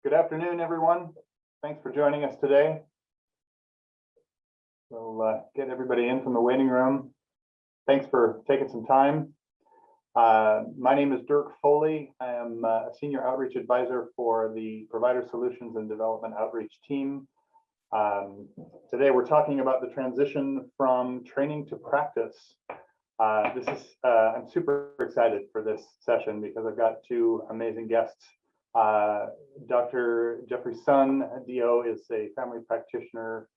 Good afternoon, everyone. Thanks for joining us today. We'll get everybody in from the waiting room. Thanks for taking some time. My name is Dirk Foley. I am a Senior Outreach Advisor for the Provider Solutions and Development Outreach team. Today we're talking about the transition from training to practice. I'm super excited for this session because I've got two amazing guests. Dr. Jeffrey Sun, DO, is a family practitioner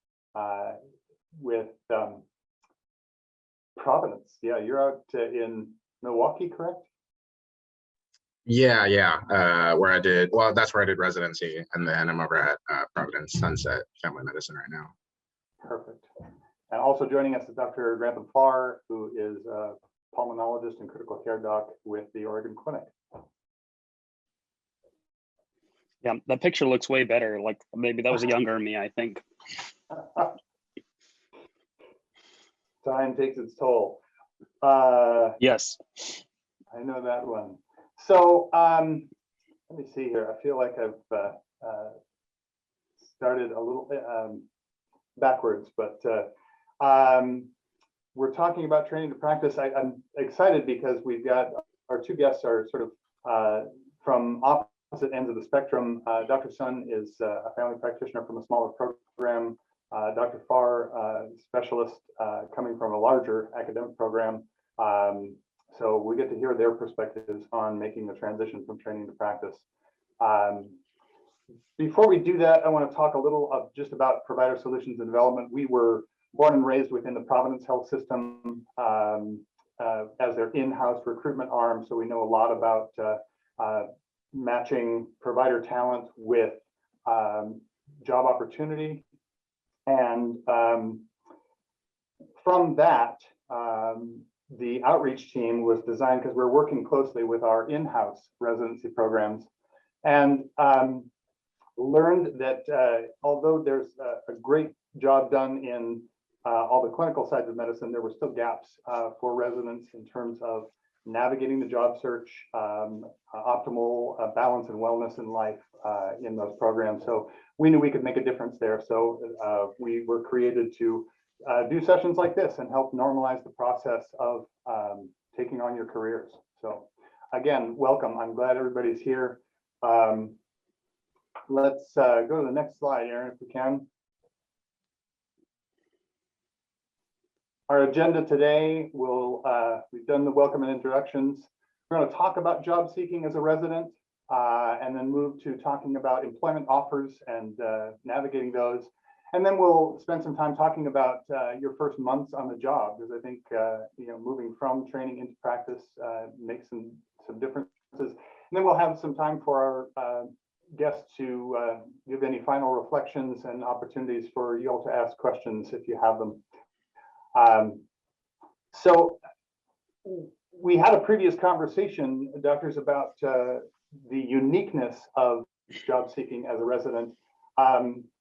with Providence. Yeah, you're out in Milwaukee, correct? Yeah. Where I did, well, that's where I did residency, and then I'm over at Providence Sunset Family Medicine right now. Perfect. And also joining us is Dr. Grantham Farr, who is a pulmonologist and critical care doc with the Oregon Clinic. Yeah, that picture looks way better. Like maybe that was a younger me, I think. Time takes its toll. Yes. I know that one. So let me see here. I feel like I've started a little backwards, but we're talking about training to practice. I'm excited because we've got our two guests are sort of from opposite ends of the spectrum. Dr. Sun is a family practitioner from a smaller program. Dr. Farr, specialist coming from a larger academic program. So we get to hear their perspectives on making the transition from training to practice. Before we do that, I want to talk a little just about Provider Solutions and Development. We were born and raised within the Providence Health System as their in-house recruitment arm. So we know a lot about matching provider talent with job opportunity. And from that, the outreach team was designed because we're working closely with our in-house residency programs, and learned that although there's a great job done in all the clinical sides of medicine, there were still gaps for residents in terms of navigating the job search, optimal balance and wellness in life in those programs. So we knew we could make a difference there. So we were created to do sessions like this and help normalize the process of taking on your careers. So again, welcome. I'm glad everybody's here. Let's go to the next slide, Aaron, if we can. Our agenda today we've done the welcome and introductions. We're going to talk about job seeking as a resident, and then move to talking about employment offers and navigating those. And then we'll spend some time talking about your first months on the job, because I think moving from training into practice makes some differences. And then we'll have some time for our guests to give any final reflections and opportunities for you all to ask questions if you have them. So we had a previous conversation, doctors, about the uniqueness of job seeking as a resident.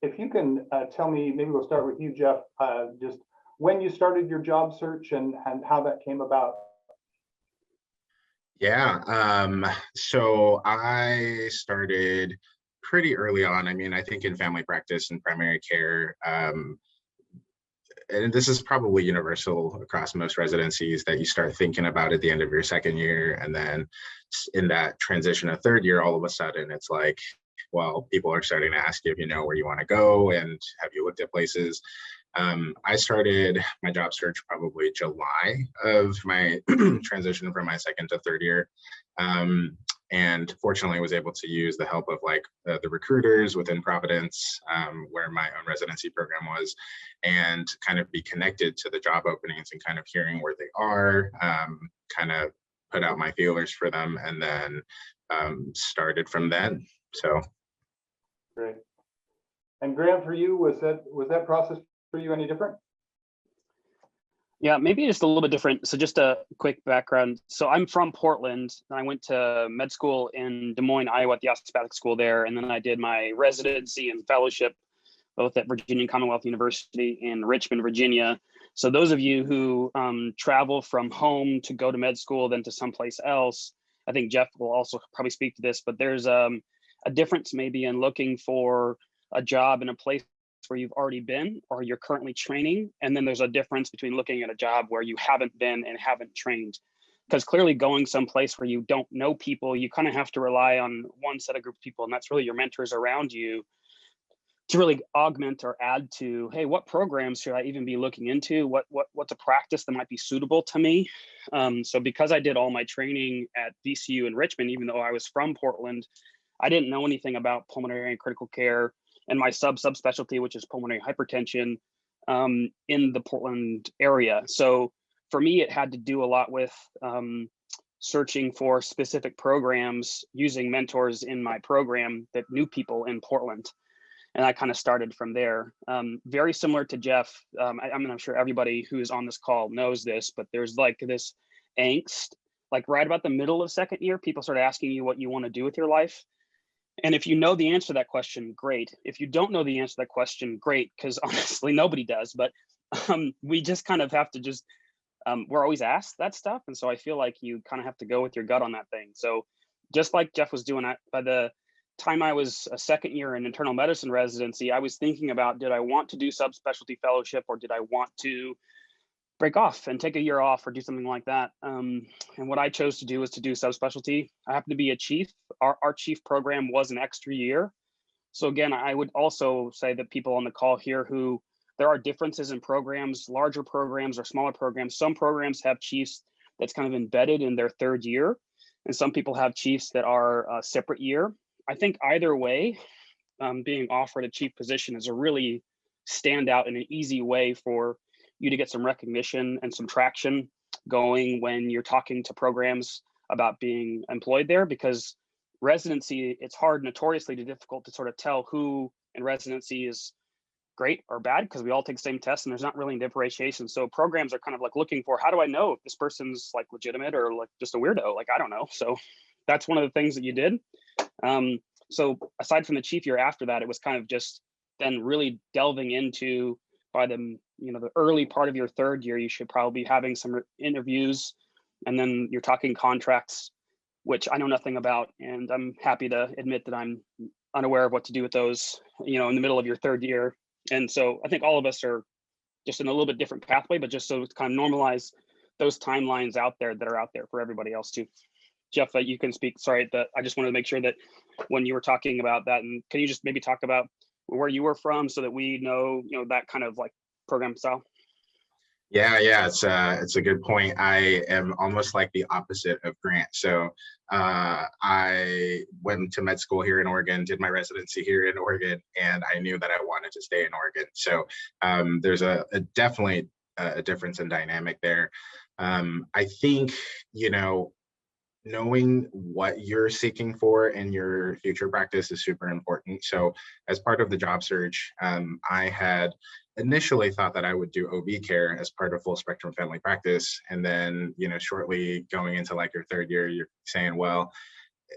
If you can tell me, maybe we'll start with you, Jeff, just when you started your job search and how that came about. Yeah, so I started pretty early on. I mean, I think in family practice and primary care, and this is probably universal across most residencies, that you start thinking about at the end of your second year, and then in that transition of third year, all of a sudden it's like, well, people are starting to ask you if you know where you want to go and have you looked at places. I started my job search probably July of my transition from my second to third year. And fortunately was able to use the help of the recruiters within Providence, where my own residency program was, and kind of be connected to the job openings and kind of hearing where they are, kind of put out my feelers for them, and then started from then. So great. And Grant, for you, was that process for you any different? Yeah, maybe just a little bit different. So just a quick background. So I'm from Portland, and I went to med school in Des Moines, Iowa at the osteopathic school there. And then I did my residency and fellowship both at Virginia Commonwealth University in Richmond, Virginia. So those of you who travel from home to go to med school, then to someplace else, I think Jeff will also probably speak to this, but there's a difference maybe in looking for a job in a place where you've already been or you're currently training. And then there's a difference between looking at a job where you haven't been and haven't trained. Because clearly going someplace where you don't know people, you kind of have to rely on one set of group of people, and that's really your mentors around you to really augment or add to, hey, what programs should I even be looking into? What's a practice that might be suitable to me? So because I did all my training at VCU in Richmond, even though I was from Portland, I didn't know anything about pulmonary and critical care and my subspecialty, which is pulmonary hypertension, in the Portland area. So for me, it had to do a lot with searching for specific programs, using mentors in my program that knew people in Portland. And I kind of started from there. Very similar to Jeff. I'm sure everybody who's on this call knows this, but there's like this angst, like right about the middle of second year, people start asking you what you want to do with your life. And if you know the answer to that question, great. If you don't know the answer to that question, great, because honestly, nobody does. But we just kind of have to just, we're always asked that stuff. And so I feel like you kind of have to go with your gut on that thing. So just like Jeff was doing, by the time I was a second year in internal medicine residency, I was thinking about, did I want to do subspecialty fellowship or did I want to break off and take a year off or do something like that? And what I chose to do was to do subspecialty. I happened to be a chief. Our chief program was an extra year. So again, I would also say that people on the call here who there are differences in programs, larger programs or smaller programs. Some programs have chiefs that's kind of embedded in their third year. And some people have chiefs that are a separate year. I think either way, being offered a chief position is a really standout and an easy way for you to get some recognition and some traction going when you're talking to programs about being employed there, because residency, it's notoriously difficult to sort of tell who in residency is great or bad because we all take the same test and there's not really a differentiation. So programs are kind of like looking for, how do I know if this person's like legitimate or like just a weirdo? Like, I don't know. So that's one of the things that you did. So aside from the chief year after that, it was kind of just then really delving into, by the early part of your third year, you should probably be having some interviews, and then you're talking contracts, which I know nothing about, and I'm happy to admit that I'm unaware of what to do with those, in the middle of your third year. And so I think all of us are just in a little bit different pathway, but just so to kind of normalize those timelines out there that are out there for everybody else too. Jeff, you can speak. Sorry, that I just wanted to make sure that when you were talking about that, and can you just maybe talk about where you were from so that we know, that kind of like program style? Yeah, it's a good point. I am almost like the opposite of Grant. So I went to med school here in Oregon, did my residency here in Oregon, and I knew that I wanted to stay in Oregon. So there's definitely a difference in dynamic there. I think, knowing what you're seeking for in your future practice is super important. So as part of the job search, I had initially thought that I would do OB care as part of full spectrum family practice. And then, shortly going into like your third year, you're saying, well,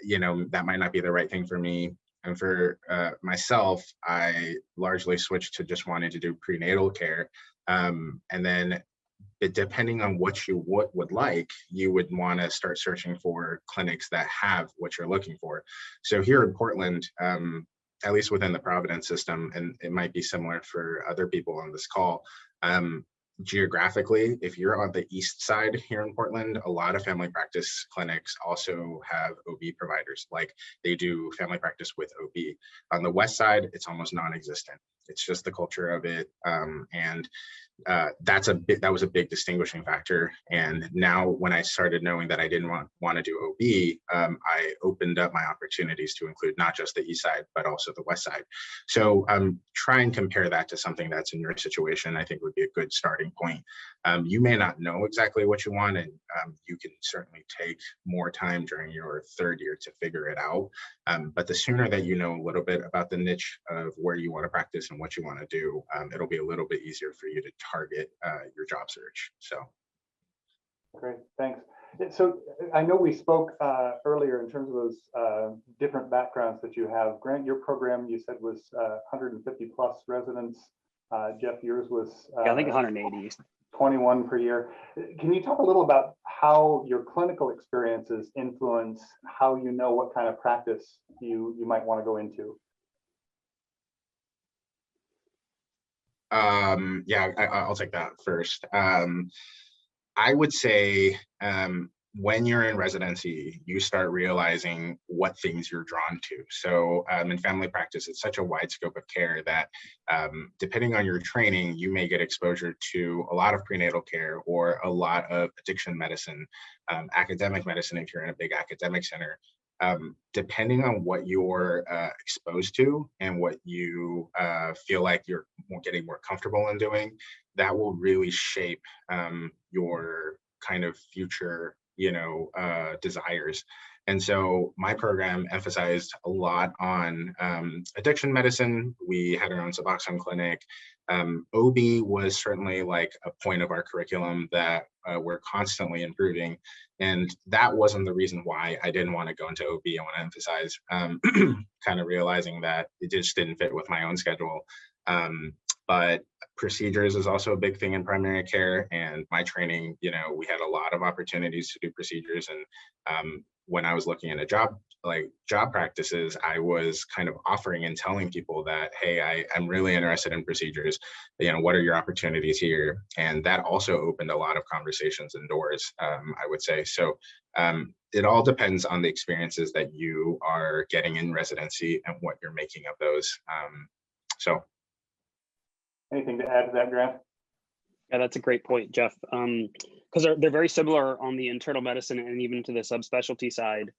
that might not be the right thing for me. And for myself, I largely switched to just wanting to do prenatal care. And then depending on what you would like, you would want to start searching for clinics that have what you're looking for. So here in Portland, at least within the Providence system, and it might be similar for other people on this call, geographically, if you're on the east side here in Portland, a lot of family practice clinics also have OB providers, like they do family practice with OB. On the west side, it's almost non-existent. It's just the culture of it. And that was a big distinguishing factor. And now when I started knowing that I didn't want to do OB, I opened up my opportunities to include not just the east side, but also the west side. So try and compare that to something that's in your situation, I think would be a good starting point. You may not know exactly what you want, and you can certainly take more time during your third year to figure it out. But the sooner that you know a little bit about the niche of where you want to practice and what you want to do, it'll be a little bit easier for you to target your job search. So great, thanks. So I know we spoke earlier in terms of those different backgrounds that you have. Grant, your program you said was 150 plus residents. Jeff, yours was I think 180. 21 per year. Can you talk a little about how your clinical experiences influence how you know what kind of practice you might want to go into? Yeah, I'll take that first. I would say when you're in residency, you start realizing what things you're drawn to. So in family practice, it's such a wide scope of care that depending on your training, you may get exposure to a lot of prenatal care or a lot of addiction medicine, academic medicine if you're in a big academic center. Depending on what you're exposed to and what you feel like you're getting more comfortable in doing, that will really shape your kind of future, desires. And so my program emphasized a lot on addiction medicine. We had our own Suboxone clinic. OB was certainly like a point of our curriculum that we're constantly improving. And that wasn't the reason why I didn't want to go into OB. I want to emphasize kind of realizing that it just didn't fit with my own schedule. But procedures is also a big thing in primary care, and my training, we had a lot of opportunities to do procedures. And when I was looking at job practices, I was kind of offering and telling people that, hey, I'm really interested in procedures. What are your opportunities here? And that also opened a lot of conversations and doors, I would say. So it all depends on the experiences that you are getting in residency and what you're making of those. Anything to add to that, Grant? Yeah, that's a great point, Jeff. Because they're very similar on the internal medicine and even to the subspecialty side.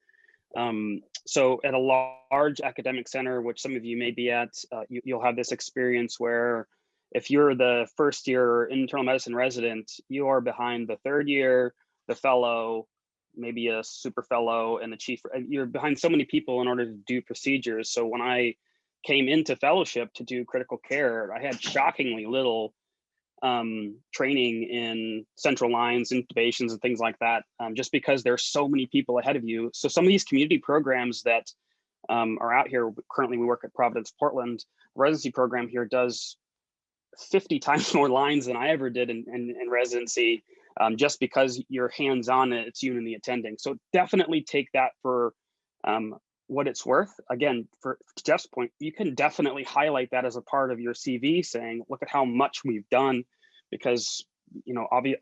So at a large academic center, which some of you may be at, you'll have this experience where if you're the first year internal medicine resident, you are behind the third year, the fellow, maybe a super fellow, and the chief. You're behind so many people in order to do procedures. So when I came into fellowship to do critical care, I had shockingly little training in central lines, intubations, and things like that, just because there's so many people ahead of you. So some of these community programs that are out here, currently we work at Providence, Portland, the residency program here does 50 times more lines than I ever did in residency, just because you're hands-on, it's you and the attending. So definitely take that for what it's worth. Again, for Jeff's point, you can definitely highlight that as a part of your CV, saying, look at how much we've done, because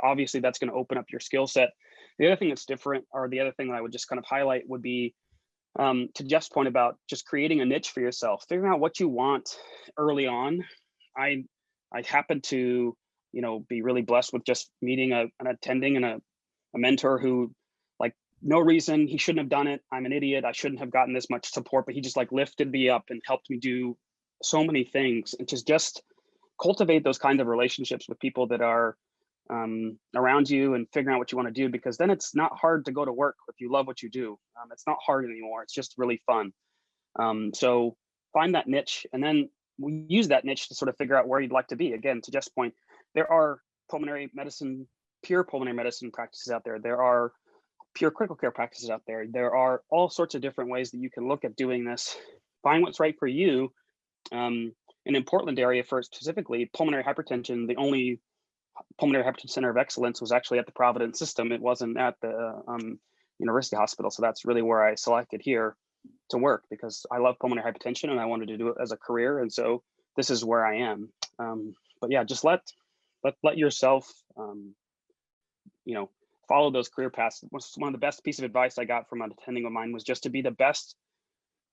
obviously that's going to open up your skill set. The other thing that's different, or the other thing that I would just kind of highlight, would be to Jeff's point about just creating a niche for yourself, figuring out what you want early on. I happen to be really blessed with just meeting an attending and a mentor who, like, no reason he shouldn't have done it. I'm an idiot. I shouldn't have gotten this much support, but he just like lifted me up and helped me do so many things. And just cultivate those kinds of relationships with people that are around you and figuring out what you want to do, because then it's not hard to go to work if you love what you do. It's not hard anymore. It's just really fun. So find that niche, and then we use that niche to sort of figure out where you'd like to be. Again, to Jeff's point, there are pure pulmonary medicine practices out there. There are pure critical care practices out there. There are all sorts of different ways that you can look at doing this. Find what's right for you. And in Portland area, for specifically pulmonary hypertension, the only pulmonary hypertension center of excellence was actually at the Providence system. It wasn't at the University Hospital. So that's really where I selected here to work, because I love pulmonary hypertension and I wanted to do it as a career. And so this is where I am. But yeah, just let yourself, follow those career paths. One of the best pieces of advice I got from an attending of mine was just to be the best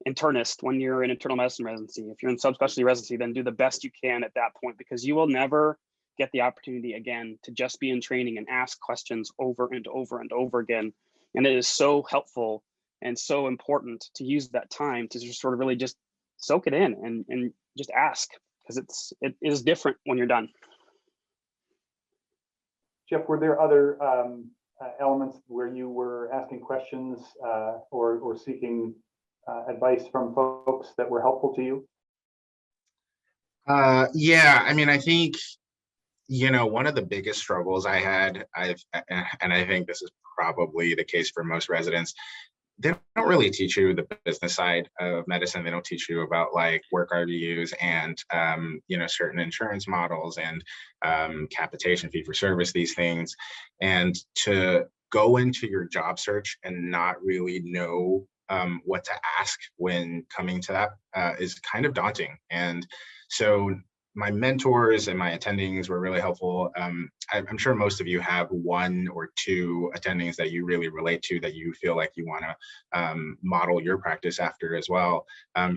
internist when you're in internal medicine residency. If you're in subspecialty residency, then do the best you can at that point, because you will never get the opportunity again to just be in training and ask questions over and over and over again. And it is so helpful and so important to use that time to just sort of really just soak it in and just ask, because it is different when you're done. Jeff, were there other elements where you were asking questions or seeking advice from folks that were helpful to you? Yeah, I mean, I think, one of the biggest struggles I had, and I think this is probably the case for most residents, they don't really teach you the business side of medicine. They don't teach you about like work RVUs and certain insurance models and capitation, fee for service, these things. And to go into your job search and not really know what to ask when coming to that is kind of daunting. And so my mentors and my attendings were really helpful. I'm sure most of you have one or two attendings that you really relate to, that you feel like you want to model your practice after as well.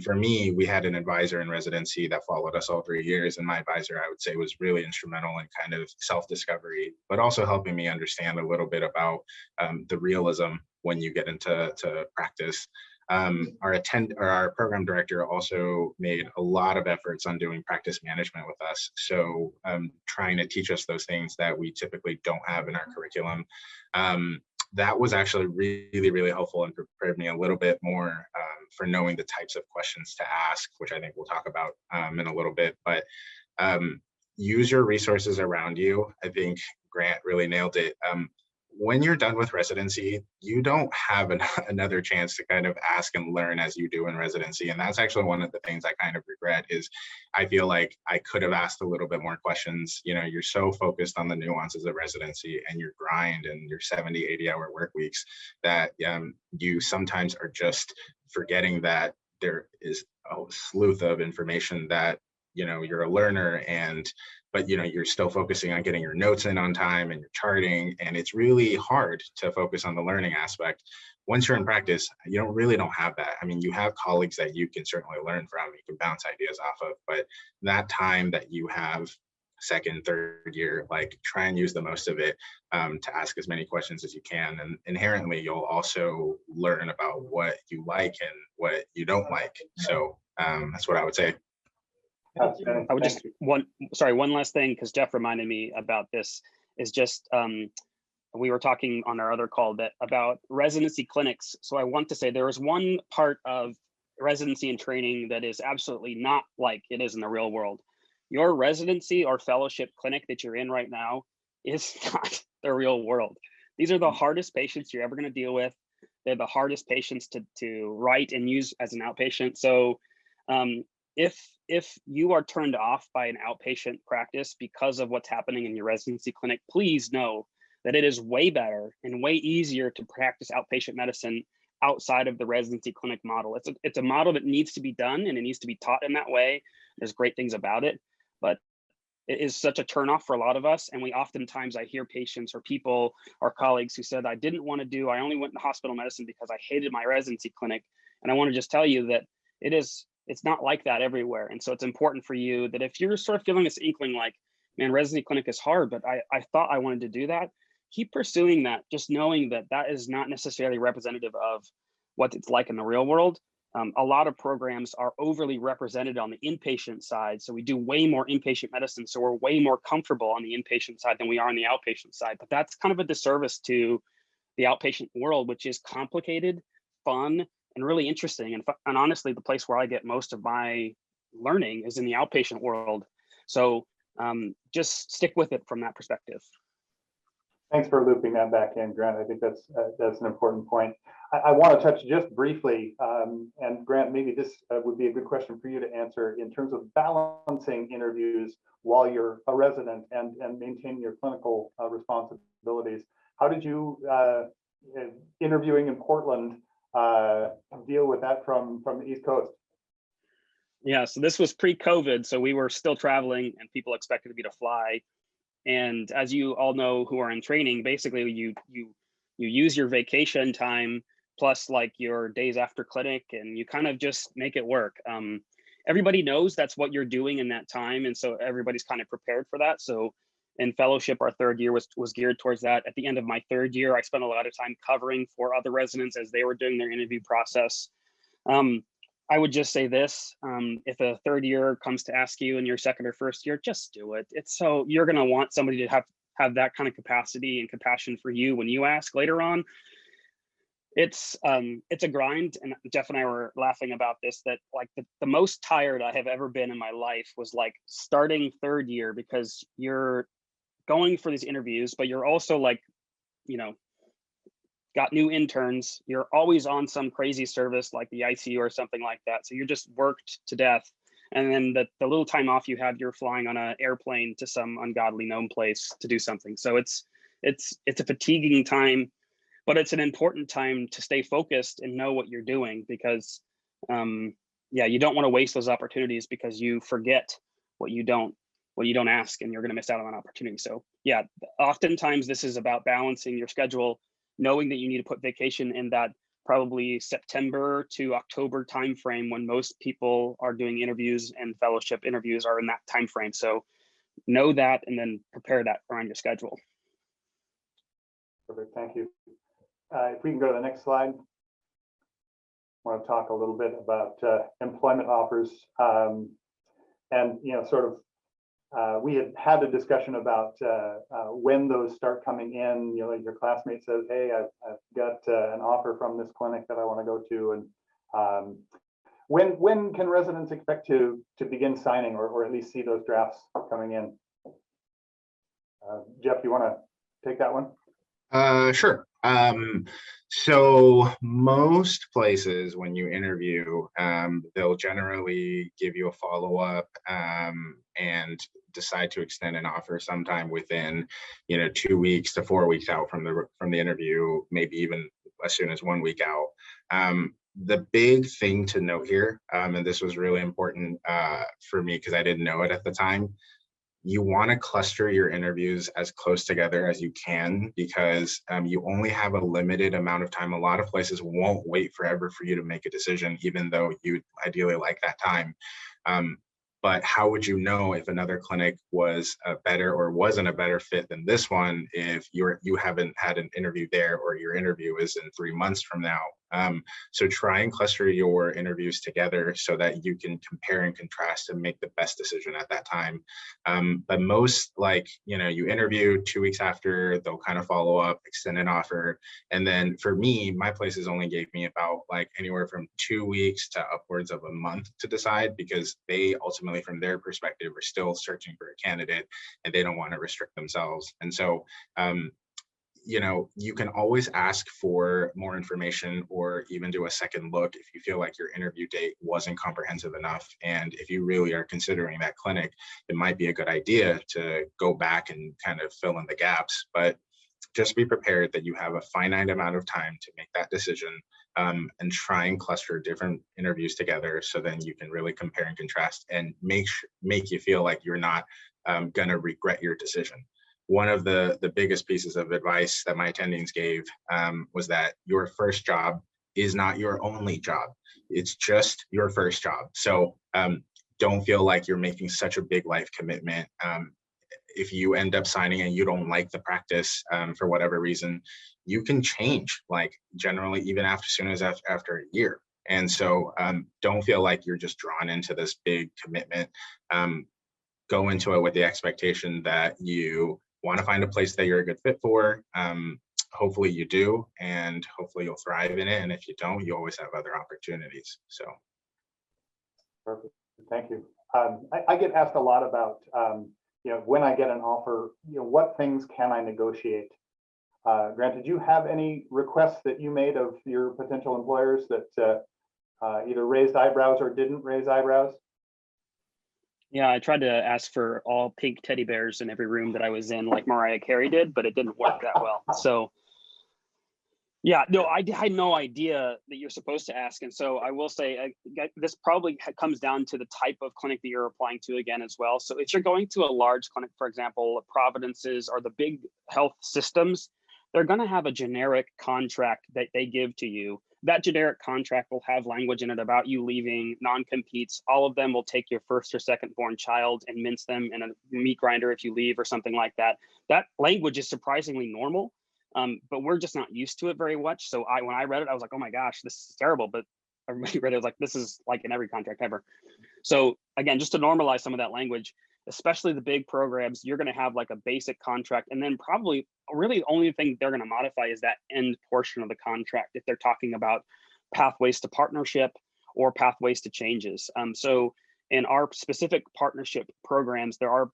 For me, we had an advisor in residency that followed us all 3 years, and my advisor, I would say, was really instrumental in kind of self-discovery, but also helping me understand a little bit about the realism when you get into practice. Our program director also made a lot of efforts on doing practice management with us. So trying to teach us those things that we typically don't have in our curriculum. That was actually really, really helpful and prepared me a little bit more for knowing the types of questions to ask, which I think we'll talk about in a little bit. But use your resources around you. I think Grant really nailed it. When you're done with residency, you don't have another chance to kind of ask and learn as you do in residency. And that's actually one of the things I kind of regret. Is I feel like I could have asked a little bit more questions. You're so focused on the nuances of residency and your grind and your 70, 80-hour work weeks that you sometimes are just forgetting that there is a sleuth of information that you're a learner, but you're still focusing on getting your notes in on time and your charting, and it's really hard to focus on the learning aspect. Once you're in practice, you don't have that. I mean, you have colleagues that you can certainly learn from, you can bounce ideas off of, but that time that you have second, third year, like try and use the most of it to ask as many questions as you can. And inherently, you'll also learn about what you like and what you don't like. So that's what I would say. I would just one last thing, because Jeff reminded me about this, is just we were talking on our other call about residency clinics. So I want to say there is one part of residency and training that is absolutely not like it is in the real world. Your residency or fellowship clinic that you're in right now is not the real world. These are the hardest patients you're ever going to deal with. They're the hardest patients to write and use as an outpatient. So if you are turned off by an outpatient practice because of what's happening in your residency clinic, please know that it is way better and way easier to practice outpatient medicine outside of the residency clinic model. It's a model that needs to be done, and it needs to be taught in that way. There's great things about it, but it is such a turnoff for a lot of us. And I hear patients or people or colleagues who said, I only went into hospital medicine because I hated my residency clinic. And I want to just tell you that it's not like that everywhere. And so it's important for you that if you're sort of feeling this inkling like, man, residency clinic is hard, but I thought I wanted to do that, keep pursuing that, just knowing that that is not necessarily representative of what it's like in the real world. A lot of programs are overly represented on the inpatient side. So we do way more inpatient medicine. So we're way more comfortable on the inpatient side than we are on the outpatient side. But that's kind of a disservice to the outpatient world, which is complicated, fun, and really interesting. And honestly, the place where I get most of my learning is in the outpatient world. So just stick with it from that perspective. Thanks for looping that back in, Grant. I think that's an important point. I want to touch just briefly, and Grant, maybe this would be a good question for you to answer in terms of balancing interviews while you're a resident and maintaining your clinical responsibilities. How did you, interviewing in Portland, deal with that from the East Coast? Yeah, so this was pre-COVID, so we were still traveling and people expected me to fly. And as you all know who are in training, basically you use your vacation time plus like your days after clinic, and you kind of just make it work. Everybody knows that's what you're doing in that time, and so everybody's kind of prepared for that. So in fellowship, our third year was geared towards that. At the end of my third year, I spent a lot of time covering for other residents as they were doing their interview process. I would just say this, if a third year comes to ask you in your second or first year, just do it. You're gonna want somebody to have that kind of capacity and compassion for you when you ask later on. It's a grind, and Jeff and I were laughing about this, that like the most tired I have ever been in my life was like starting third year, because you're going for these interviews, but you're also like, got new interns, you're always on some crazy service like the ICU or something like that. So you're just worked to death. And then the little time off you have, you're flying on an airplane to some ungodly known place to do something. So it's a fatiguing time, but it's an important time to stay focused and know what you're doing, because yeah, you don't want to waste those opportunities because you forget what you don't ask, and you're going to miss out on an opportunity. So yeah, oftentimes this is about balancing your schedule, knowing that you need to put vacation in that probably September to October timeframe when most people are doing interviews, and fellowship interviews are in that time frame. So know that, and then prepare that around your schedule. Perfect, thank you. If we can go to the next slide. I want to talk a little bit about employment offers, and sort of we had a discussion about when those start coming in. Like your classmate says, hey, I've got an offer from this clinic that I want to go to, and when can residents expect to begin signing, or at least see those drafts coming in? Jeff, you want to take that one? Sure. So most places, when you interview, they'll generally give you a follow-up and decide to extend an offer sometime within 2 weeks to 4 weeks out from the interview, maybe even as soon as 1 week out. The big thing to note here, and this was really important for me because I didn't know it at the time, you want to cluster your interviews as close together as you can, because you only have a limited amount of time. A lot of places won't wait forever for you to make a decision, even though you ideally like that time. But how would you know if another clinic was a better or wasn't a better fit than this one if you haven't had an interview there, or your interview is in 3 months from now? So try and cluster your interviews together so that you can compare and contrast and make the best decision at that time. But most, you interview 2 weeks after, they'll kind of follow up, extend an offer. And then for me, my places only gave me about anywhere from 2 weeks to upwards of a month to decide, because they ultimately, from their perspective, are still searching for a candidate and they don't want to restrict themselves. And so, you can always ask for more information, or even do a second look if you feel like your interview date wasn't comprehensive enough. And if you really are considering that clinic, it might be a good idea to go back and kind of fill in the gaps. But just be prepared that you have a finite amount of time to make that decision, and try and cluster different interviews together, so then you can really compare and contrast and make you feel like you're not going to regret your decision. One of the biggest pieces of advice that my attendings gave was that your first job is not your only job. It's just your first job. So don't feel like you're making such a big life commitment. If you end up signing and you don't like the practice for whatever reason, you can change, generally even as soon as after a year. And so don't feel like you're just drawn into this big commitment. Go into it with the expectation that you want to find a place that you're a good fit for. Hopefully you do, and hopefully you'll thrive in it. And if you don't, you always have other opportunities. So. Perfect, thank you. I get asked a lot about, when I get an offer, what things can I negotiate? Grant, did you have any requests that you made of your potential employers that either raised eyebrows or didn't raise eyebrows? Yeah, I tried to ask for all pink teddy bears in every room that I was in, like Mariah Carey did, but it didn't work that well. So yeah, no, I had no idea that you're supposed to ask. And so I will say this probably comes down to the type of clinic that you're applying to again as well. So if you're going to a large clinic, for example, Providence's or the big health systems, they're going to have a generic contract that they give to you. That generic contract will have language in it about you leaving, non-competes. All of them will take your first or second born child and mince them in a meat grinder if you leave or something like that. That language is surprisingly normal, but we're just not used to it very much. So when I read it, I was like, oh my gosh, this is terrible. But everybody read it, was like, this is like in every contract ever. So again, just to normalize some of that language, especially the big programs, you're going to have like a basic contract, and then probably really the only thing they're going to modify is that end portion of the contract if they're talking about pathways to partnership or pathways to changes. So In our specific partnership programs, there are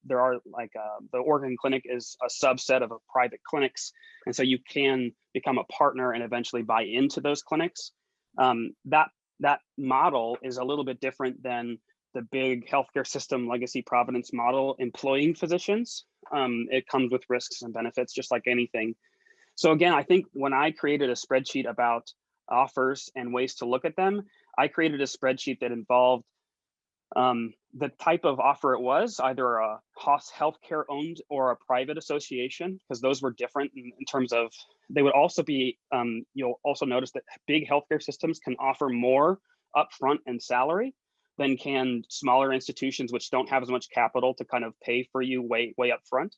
like the Oregon Clinic is a subset of private clinics, and so you can become a partner and eventually buy into those clinics. That model is a little bit different than the big healthcare system legacy Providence model employing physicians. It comes with risks and benefits, just like anything. So again, I think when I created a spreadsheet about offers and ways to look at them, I created a spreadsheet that involved the type of offer it was, either a healthcare owned or a private association, because those were different in terms of, they would also be, you'll also notice that big healthcare systems can offer more upfront and salary than can smaller institutions, which don't have as much capital to kind of pay for you way up front.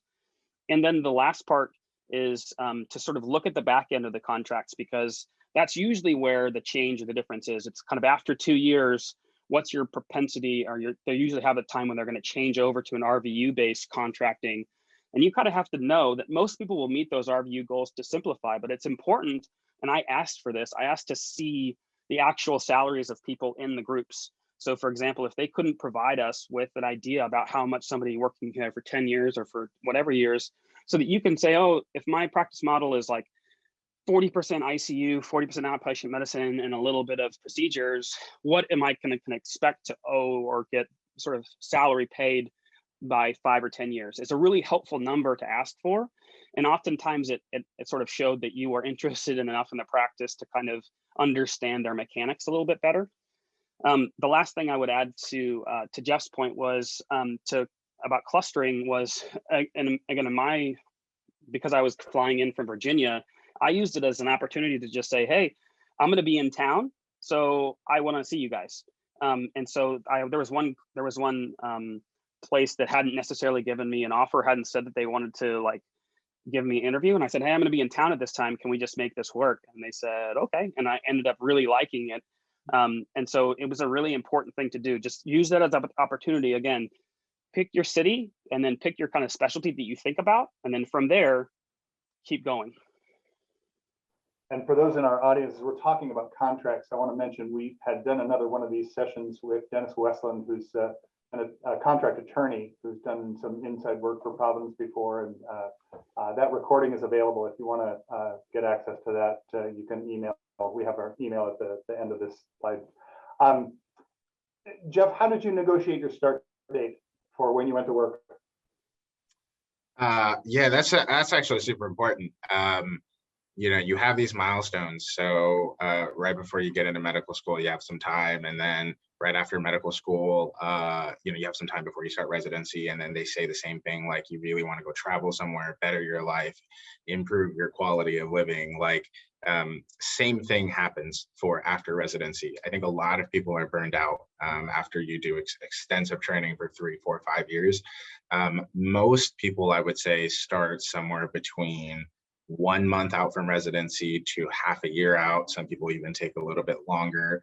And then the last part is to sort of look at the back end of the contracts, because that's usually where the change or the difference is. It's kind of after 2 years, what's your propensity, or they usually have a time when they're going to change over to an RVU based contracting. And you kind of have to know that most people will meet those RVU goals to simplify, but it's important. And I asked for this, I asked to see the actual salaries of people in the groups. So for example, if they couldn't provide us with an idea about how much somebody working here for 10 years or for whatever years, so that you can say, oh, if my practice model is like 40% ICU, 40% outpatient medicine, and a little bit of procedures, what am I can expect to owe or get sort of salary paid by 5 or 10 years? It's a really helpful number to ask for. And oftentimes it sort of showed that you were interested enough in the practice to kind of understand their mechanics a little bit better. The last thing I would add to Jeff's point was about clustering was, and again, because I was flying in from Virginia, I used it as an opportunity to just say, hey, I'm going to be in town, so I want to see you guys. And so there was one place that hadn't necessarily given me an offer, hadn't said that they wanted to like give me an interview. And I said, hey, I'm going to be in town at this time. Can we just make this work? And they said, okay. And I ended up really liking it. And so it was a really important thing to do. Just use that as an opportunity. Again, pick your city and then pick your kind of specialty that you think about. And then from there, keep going. And for those in our audience, we're talking about contracts. I want to mention we had done another one of these sessions with Dennis Westland, who's a contract attorney who's done some inside work for Providence before. And that recording is available. If you want to get access to that, you can email. We have our email at the end of this slide. Jeff, how did you negotiate your start date for when you went to work? Yeah, that's actually super important. You have these milestones. So right before you get into medical school, you have some time, and then right after medical school, you have some time before you start residency. And then they say the same thing, like you really want to go travel somewhere, better your life, improve your quality of living. Like same thing happens for after residency. I think a lot of people are burned out after you do extensive training for 3, 4, 5 years. Most people, I would say, start somewhere between 1 month out from residency to half a year out. Some people even take a little bit longer.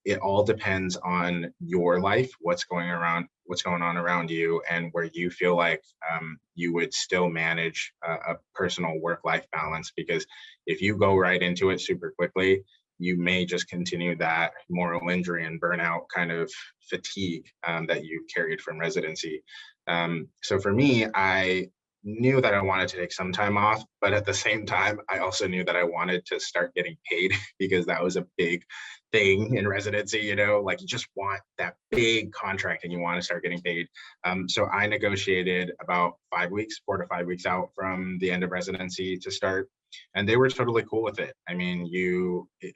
It all depends on your life, what's going on around you, and where you feel like you would still manage a personal work-life balance. Because if you go right into it super quickly, you may just continue that moral injury and burnout kind of fatigue that you've carried from residency. So for me, I knew that I wanted to take some time off, but at the same time, I also knew that I wanted to start getting paid, because that was a big thing in residency, like you just want that big contract and you want to start getting paid. So I negotiated about 5 weeks, 4 to 5 weeks out from the end of residency to start. And they were totally cool with it. I mean,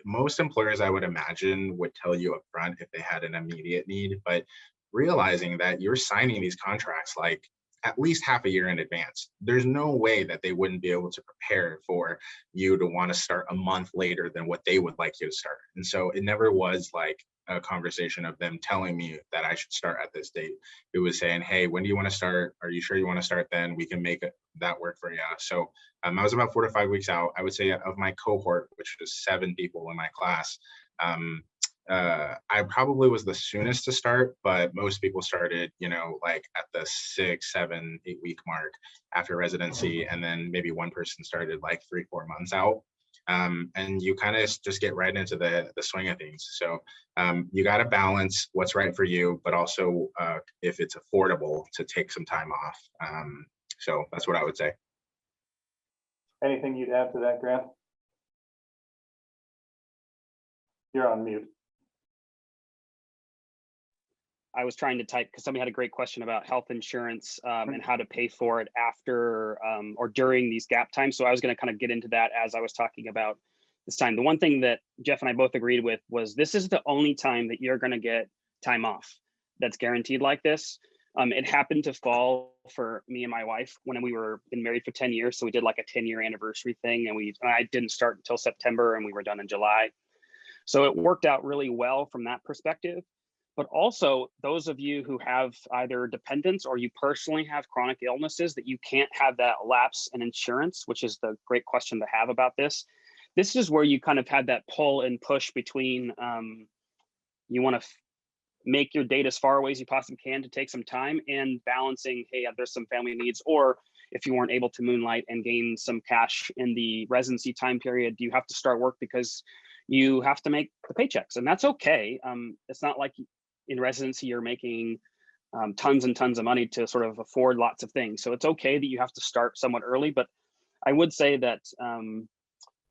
most employers, I would imagine, would tell you up front if they had an immediate need, but realizing that you're signing these contracts like at least half a year in advance, there's no way that they wouldn't be able to prepare for you to want to start a month later than what they would like you to start. And so it never was like a conversation of them telling me that I should start at this date. It was saying, hey, when do you want to start? Are you sure you want to start then? We can make that work for you. So I was about 4 to 5 weeks out. I would say of my cohort, which was 7 people in my class, I probably was the soonest to start, but most people started, like at the 6, 7, 8 week mark after residency. And then maybe one person started like 3, 4 months out. and you kind of just get right into the swing of things. So you got to balance what's right for you, but also if it's affordable to take some time off. So that's what I would say. Anything you'd add to that, Grant? You're on mute. I was trying to type because somebody had a great question about health insurance and how to pay for it after or during these gap times. So I was going to kind of get into that as I was talking about this time. The one thing that Jeff and I both agreed with was this is the only time that you're going to get time off that's guaranteed like this. It happened to fall for me and my wife when we were been married for 10 years. So we did like a 10-year anniversary thing, and I didn't start until September and we were done in July. So it worked out really well from that perspective. But also those of you who have either dependents or you personally have chronic illnesses that you can't have that lapse in insurance, which is the great question to have about this. This is where you kind of had that pull and push between you want to make your date as far away as you possibly can to take some time, and balancing, hey, there's some family needs, or if you weren't able to moonlight and gain some cash in the residency time period, you have to start work because you have to make the paychecks, and that's okay. It's not like in residency you're making tons and tons of money to sort of afford lots of things. So it's okay that you have to start somewhat early, but I would say that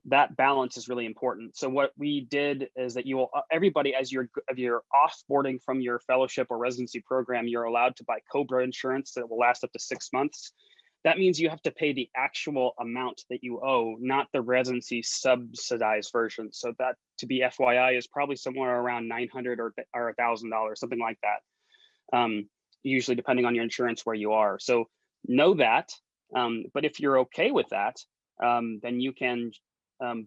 that balance is really important. So what we did is that you will, everybody, as you're offboarding from your fellowship or residency program, you're allowed to buy COBRA insurance that will last up to 6 months. That means you have to pay the actual amount that you owe, not the residency subsidized version. So that, to be FYI, is probably somewhere around $900 or $1,000, something like that. Usually depending on your insurance where you are. So know that, but if you're okay with that, then you can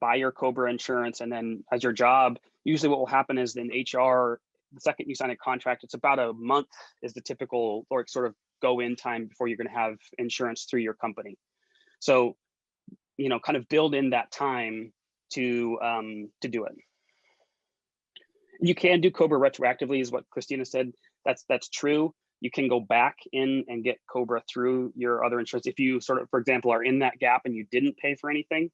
buy your COBRA insurance, and then as your job, usually what will happen is in HR, the second you sign a contract, it's about a month is the typical or sort of go in time before you're going to have insurance through your company. So, you know, kind of build in that time to do it. You can do COBRA retroactively, is what Christina said. That's true. You can go back in and get COBRA through your other insurance. If you sort of, for example, are in that gap and you didn't pay for anything,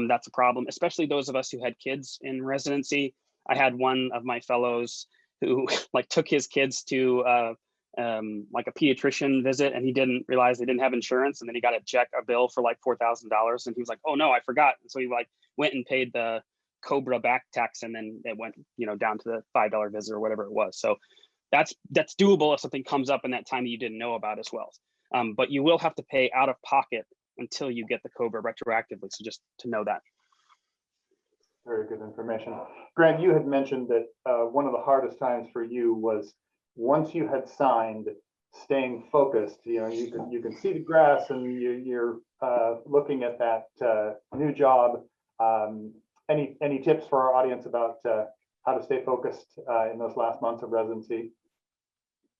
that's a problem, especially those of us who had kids in residency. I had one of my fellows who like took his kids to like a pediatrician visit, and he didn't realize they didn't have insurance, and then he got a bill for like $4,000, and he was like, oh no, I forgot. And so he like went and paid the COBRA back tax, and then it went, you know, down to the $5 visit or whatever it was. So that's doable if something comes up in that time that you didn't know about as well. But you will have to pay out of pocket until you get the COBRA retroactively. So just to know that. Very good information. Grant, you had mentioned that one of the hardest times for you was once you had signed, staying focused. You know, you can see the grass, and you're looking at that new job. Any tips for our audience about how to stay focused in those last months of residency?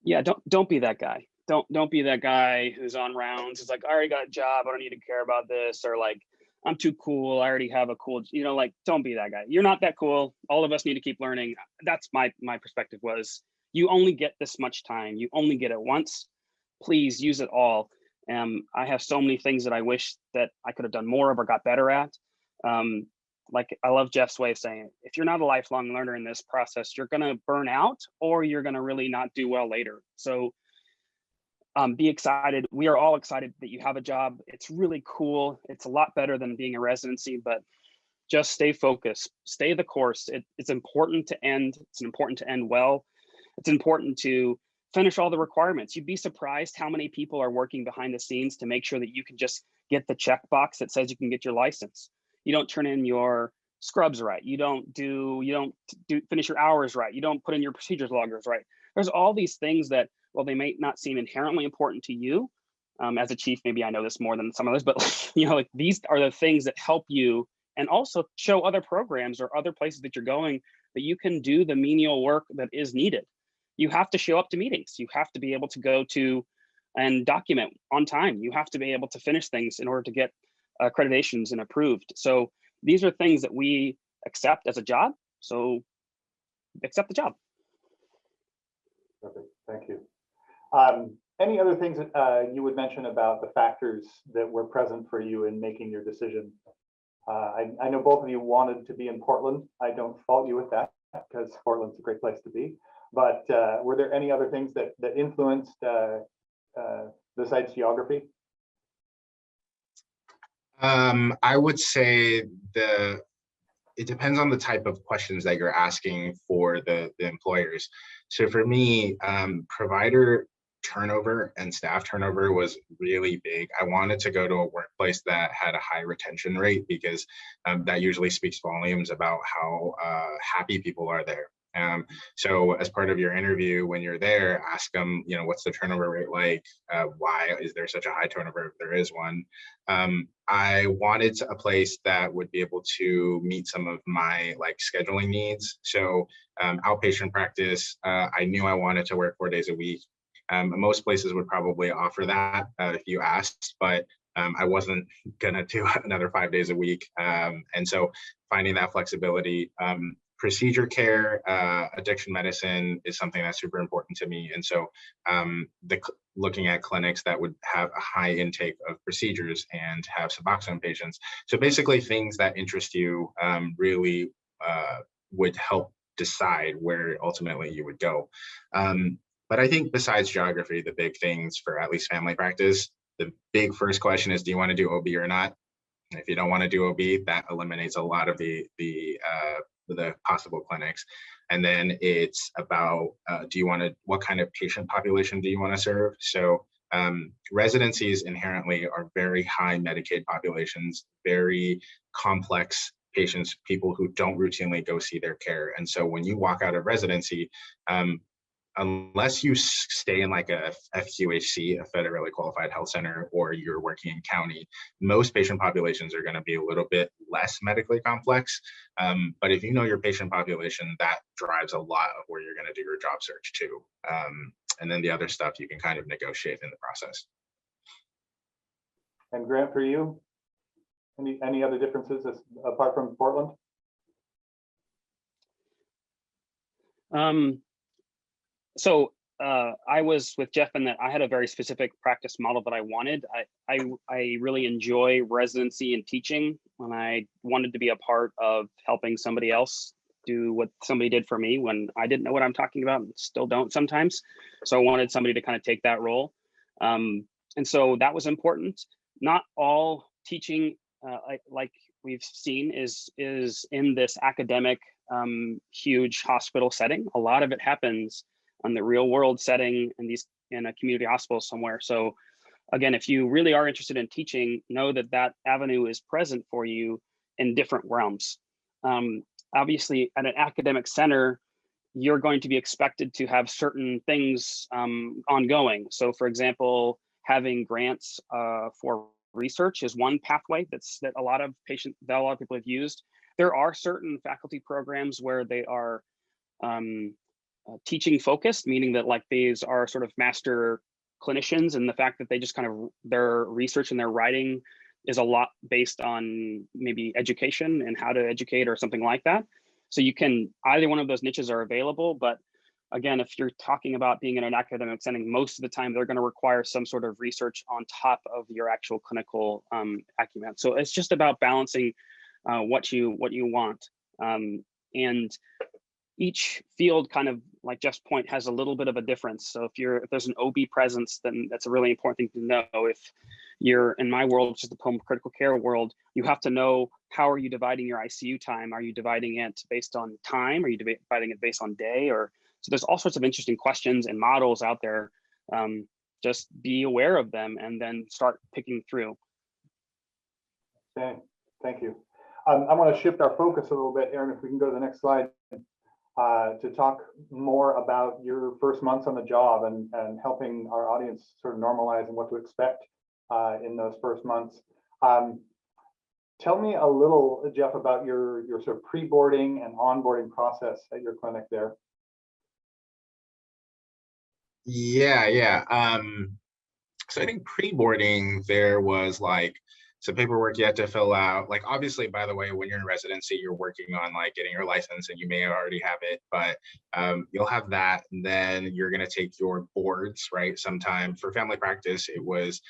Yeah, don't be that guy. Don't be that guy who's on rounds. It's like, I already got a job, I don't need to care about this, or like, I'm too cool, I already have a cool, you know, like, don't be that guy. You're not that cool. All of us need to keep learning. That's my perspective was, you only get this much time. You only get it once. Please use it all. I have so many things that I wish that I could have done more of or got better at. Like, I love Jeff's way of saying it. If you're not a lifelong learner in this process, you're gonna burn out, or you're gonna really not do well later. So be excited. We are all excited that you have a job. It's really cool. It's a lot better than being a residency, but just stay focused, stay the course. It's important to end. It's important to end well. It's important to finish all the requirements. You'd be surprised how many people are working behind the scenes to make sure that you can just get the checkbox that says you can get your license. You don't turn in your scrubs right. You don't finish your hours right. You don't put in your procedures loggers right. There's all these things that, well, they may not seem inherently important to you. As a chief, maybe I know this more than some others, but you know, like, these are the things that help you, and also show other programs or other places that you're going that you can do the menial work that is needed. You have to show up to meetings. You have to be able to go to and document on time. You have to be able to finish things in order to get accreditations and approved. So these are things that we accept as a job. So accept the job. Perfect. Thank you. Any other things that you would mention about the factors that were present for you in making your decision? I know both of you wanted to be in Portland. I don't fault you with that because Portland's a great place to be. But were there any other things that influenced besides geography? I would say it depends on the type of questions that you're asking for the employers. So for me, provider turnover and staff turnover was really big. I wanted to go to a workplace that had a high retention rate because that usually speaks volumes about how happy people are there. So as part of your interview, when you're there, ask them, what's the turnover rate like? Why is there such a high turnover if there is one? I wanted a place that would be able to meet some of my scheduling needs. So outpatient practice, I knew I wanted to work 4 days a week. Most places would probably offer that if you asked, but I wasn't gonna do another 5 days a week. And so finding that flexibility, procedure care, addiction medicine is something that's super important to me. And so looking at clinics that would have a high intake of procedures and have Suboxone patients. So basically things that interest you really would help decide where ultimately you would go. But I think besides geography, the big things for at least family practice, the big first question is, do you want to do OB or not? If you don't want to do OB, that eliminates a lot of the possible clinics. And then it's about, what kind of patient population do you want to serve? So residencies inherently are very high Medicaid populations, very complex patients, people who don't routinely go see their care. And so when you walk out of residency, unless you stay in like a FQHC, a federally qualified health center, or you're working in county, most patient populations are going to be a little bit less medically complex. But if you know your patient population, that drives a lot of where you're going to do your job search too. And then the other stuff you can kind of negotiate in the process. And Grant, for you, any other differences apart from Portland? So I was with Jeff in that I had a very specific practice model that I wanted. I really enjoy residency and teaching, and I wanted to be a part of helping somebody else do what somebody did for me when I didn't know what I'm talking about and still don't sometimes. So I wanted somebody to kind of take that role. And so that was important. Not all teaching, like we've seen, is in this academic, huge hospital setting. A lot of it happens on the real world setting in a community hospital somewhere. So again, if you really are interested in teaching, know that that avenue is present for you in different realms. Obviously, at an academic center, you're going to be expected to have certain things ongoing. So for example, having grants for research is one pathway that a lot of people have used. There are certain faculty programs where they are teaching focused, meaning that like these are sort of master clinicians, and the fact that they just kind of, their research and their writing is a lot based on maybe education and how to educate or something like that. So you can, either one of those niches are available, but again, if you're talking about being in an academic setting, most of the time they're going to require some sort of research on top of your actual clinical acumen. So it's just about balancing what you want. And each field, kind of like Jeff's point, has a little bit of a difference. So if there's an OB presence, then that's a really important thing to know. If you're in my world, which is the home critical care world, you have to know, how are you dividing your ICU time? Are you dividing it based on time? Are you dividing it based on day? Or so there's all sorts of interesting questions and models out there. Just be aware of them and then start picking through. Okay, thank you. I want to shift our focus a little bit, Aaron, if we can go to the next slide, to talk more about your first months on the job and helping our audience sort of normalize and what to expect in those first months. Tell me a little, Jeff, about your sort of pre-boarding and onboarding process at your clinic there. Yeah. So I think pre-boarding, there was like some paperwork you had to fill out. Like, obviously, by the way, when you're in residency, you're working on like getting your license, and you may already have it, but you'll have that. And then you're going to take your boards, right? Sometime for family practice, it was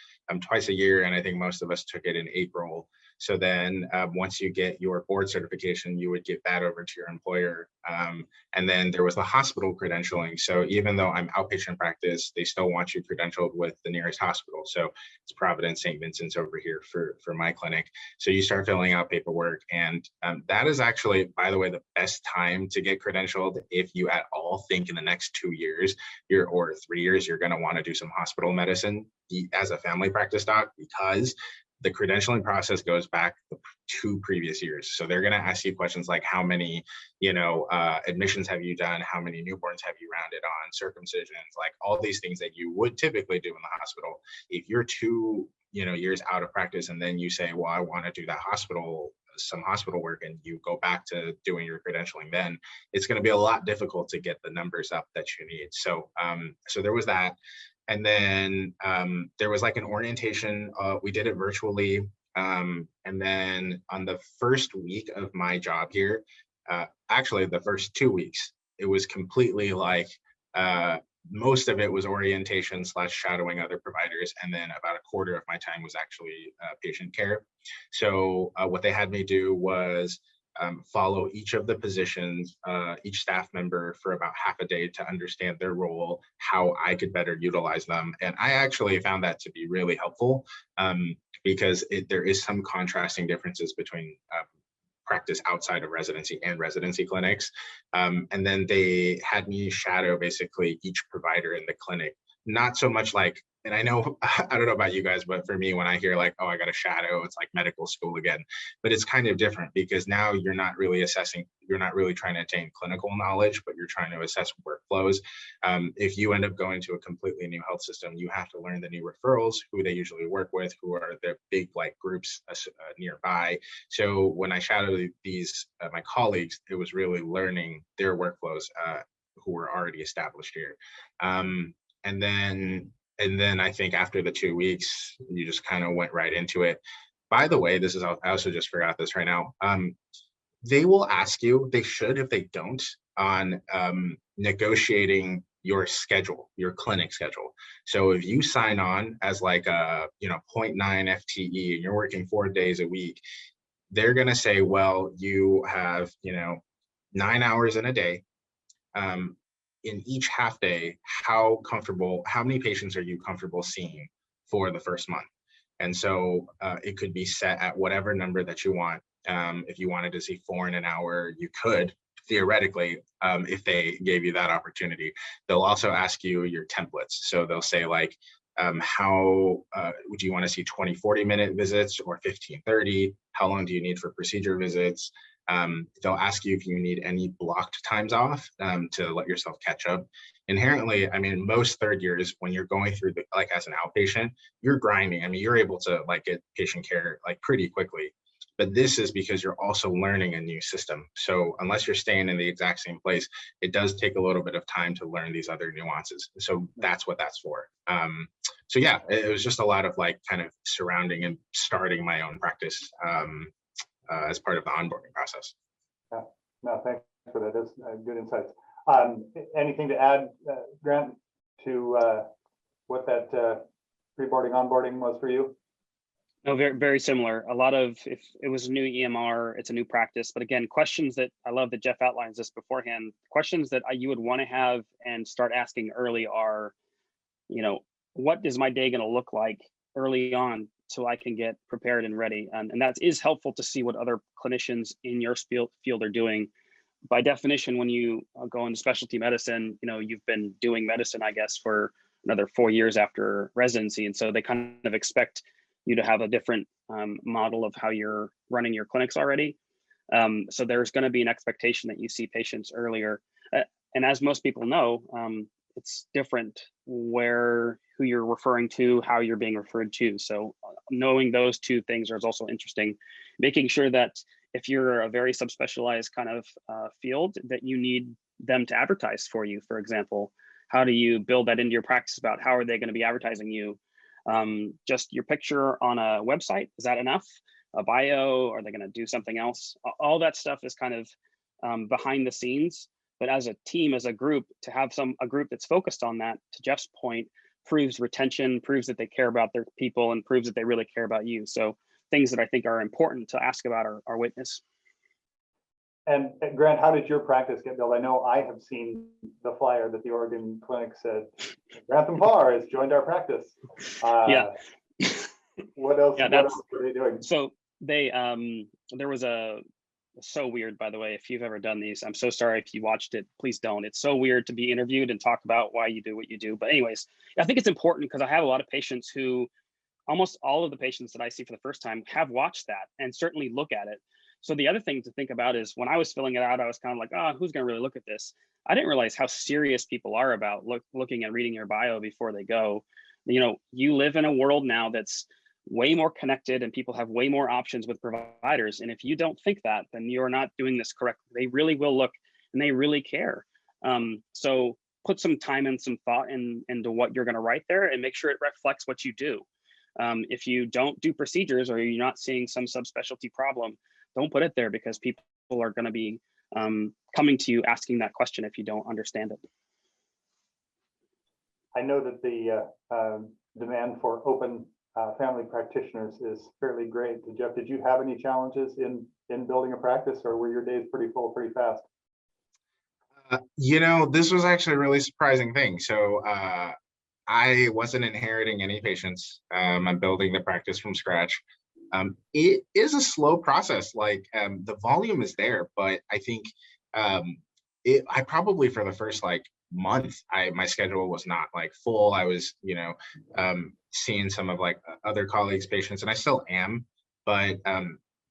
twice a year. And I think most of us took it in April. So then once you get your board certification, you would give that over to your employer. And then there was the hospital credentialing. So even though I'm outpatient practice, they still want you credentialed with the nearest hospital. So it's Providence, St. Vincent's over here for my clinic. So you start filling out paperwork, and that is actually, by the way, the best time to get credentialed if you at all think in the next 2 years or 3 years you're going to want to do some hospital medicine as a family practice doc, because the credentialing process goes back 2 previous years. So they're going to ask you questions like how many, admissions have you done? How many newborns have you rounded on? Circumcisions, like all these things that you would typically do in the hospital. If you're 2, years out of practice, and then you say, well, I want to do some hospital work, and you go back to doing your credentialing, then it's going to be a lot difficult to get the numbers up that you need. So, so there was that. And then there was like an orientation. We did it virtually. And then on the first week of my job here, actually the first 2 weeks, it was completely like, most of it was orientation / shadowing other providers. And then about a quarter of my time was actually patient care. So what they had me do was follow each of the positions, each staff member for about half a day to understand their role, how I could better utilize them. And I actually found that to be really helpful because there is some contrasting differences between practice outside of residency and residency clinics. And then they had me shadow basically each provider in the clinic. Not so much like, and I know, I don't know about you guys, but for me, when I hear like, oh, I got a shadow, it's like medical school again. But it's kind of different because now you're not really assessing, you're not really trying to attain clinical knowledge, but you're trying to assess workflows. If you end up going to a completely new health system, you have to learn the new referrals, who they usually work with, who are the big like groups nearby. So when I shadowed these, my colleagues, it was really learning their workflows who were already established here. And then I think after the 2 weeks, you just kind of went right into it. By the way, I also just forgot this right now. They will ask you, they should if they don't, on negotiating your schedule, your clinic schedule. So if you sign on as like a 0.9 FTE and you're working 4 days a week, they're gonna say, well, you have 9 hours in a day. In each half day, how many patients are you comfortable seeing for the first month? And so it could be set at whatever number that you want. If you wanted to see 4 in an hour, you could theoretically, if they gave you that opportunity. They'll also ask you your templates. So they'll say like, how would you want to see 20, 40-minute visits or 15, 30? How long do you need for procedure visits? They'll ask you if you need any blocked times off to let yourself catch up. Inherently, I mean, most third years, when you're going through like as an outpatient, you're grinding. I mean, you're able to like get patient care like pretty quickly. But this is because you're also learning a new system. So unless you're staying in the exact same place, it does take a little bit of time to learn these other nuances. So that's what that's for. So yeah, it was just a lot of like kind of surrounding and starting my own practice as part of the onboarding process. Yeah, no, thanks for that. That's good insights. Anything to add, Grant, to what that pre-boarding, onboarding was for you? No, very, very similar. A lot of, if it was a new EMR, it's a new practice. But again, questions that I love that Jeff outlines this beforehand, questions that you would want to have and start asking early are, what is my day going to look like early on so I can get prepared and ready? And that is helpful to see what other clinicians in your field are doing. By definition, when you go into specialty medicine, you've been doing medicine, I guess, for another 4 years after residency. And so they kind of expect you to have a different model of how you're running your clinics already. So there's going to be an expectation that you see patients earlier. And as most people know, it's different who you're referring to, how you're being referred to. So knowing those two things is also interesting. Making sure that if you're a very subspecialized kind of field, that you need them to advertise for you, for example. How do you build that into your practice about how are they going to be advertising you? Just your picture on a website, is that enough? A bio? Are they going to do something else? All that stuff is kind of behind the scenes. But as a team, as a group, to have a group that's focused on that, to Jeff's point, proves retention, proves that they care about their people, and proves that they really care about you. So things that I think are important to ask about our witness. And Grant, how did your practice get built? I know I have seen the flyer that the Oregon Clinic said, Grantham Farr has joined our practice. Yeah. What else? Yeah, what else are they doing? So they, there was so weird, by the way, if you've ever done these, I'm so sorry if you watched it, please don't. It's so weird to be interviewed and talk about why you do what you do. But anyways, I think it's important because I have a lot of patients who, almost all of the patients that I see for the first time have watched that and certainly look at it. So the other thing to think about is when I was filling it out, I was kind of like, oh, who's going to really look at this? I didn't realize how serious people are about looking and reading your bio before they go. You know, you live in a world now that's way more connected and people have way more options with providers. And if you don't think that, then you're not doing this correctly. They really will look and they really care. So put some time and some thought into what you're going to write there and make sure it reflects what you do. If you don't do procedures or you're not seeing some subspecialty problem, don't put it there because people are going to be coming to you asking that question if you don't understand it. I know that the demand for open family practitioners is fairly great. Jeff, did you have any challenges in building a practice, or were your days pretty full pretty fast? You know, this was actually a really surprising thing. So I wasn't inheriting any patients. I'm building the practice from scratch. It is a slow process. Like the volume is there, but I think I probably for the first like month, my schedule was not like full. I was, you know, seeing some of like other colleagues' patients, and I still am, but